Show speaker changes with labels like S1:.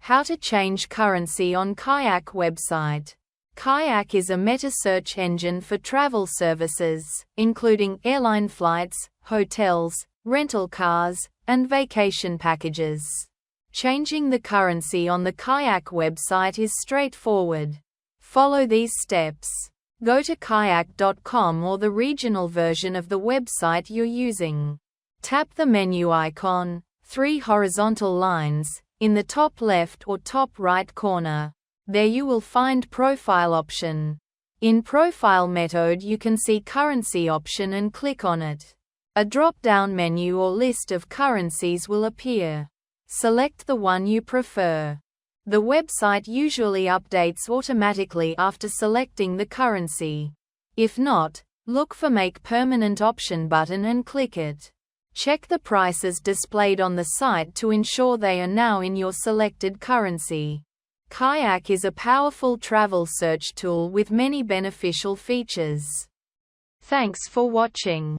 S1: How to change currency on Kayak website. Kayak is a meta search engine for travel services, including airline flights, hotels, rental cars, and vacation packages. Changing the currency on the Kayak website is straightforward. Follow these steps. Go to kayak.com or the regional version of the website you're using. Tap the menu icon, 3 horizontal lines, in the top left or top right corner. There you will find Profile option. In Profile method you can see Currency option and click on it. A drop-down menu or list of currencies will appear. Select the one you prefer. The website usually updates automatically after selecting the currency. If not, look for Make Permanent option button and click it. Check the prices displayed on the site to ensure they are now in your selected currency. Kayak is a powerful travel search tool with many beneficial features. Thanks for watching.